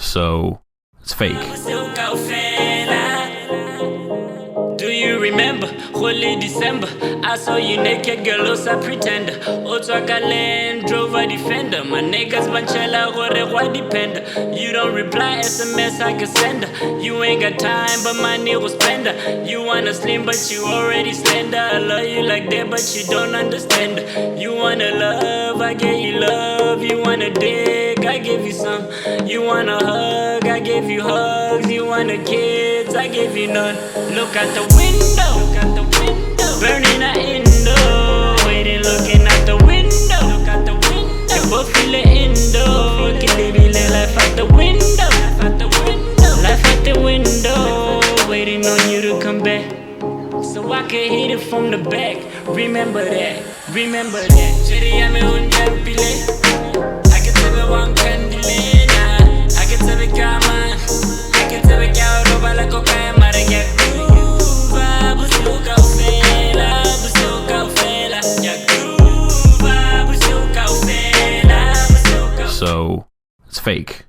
So it's fake. Do you remember? Holy December, I saw you naked, girl, also pretender. Otswaka Land Rover Defender. My niggas banchela gore wa depender. You don't reply SMS, I can send her. You ain't got time, but money will spend her. You wanna slim, but you already slender. I love you like that, but you don't understand her. You wanna love, I gave you love. You wanna dick, I gave you some. You wanna hug, I gave you hugs. You wanna kids, I gave you none. Look out the window, burning a indo. Waiting, looking out the window. You both feel the indo. Killing life out the window. Life out the window. Waiting on you to come back, so I can hit it from the back. Remember that. Chérie, I'm un pile. I can tell me one candilena. I can tell me come on. I can tell me cow roba la coca amarilla. Groova, busuka ufela, busuka ufela. Ya groova, busuka ufela, busuka. So it's fake.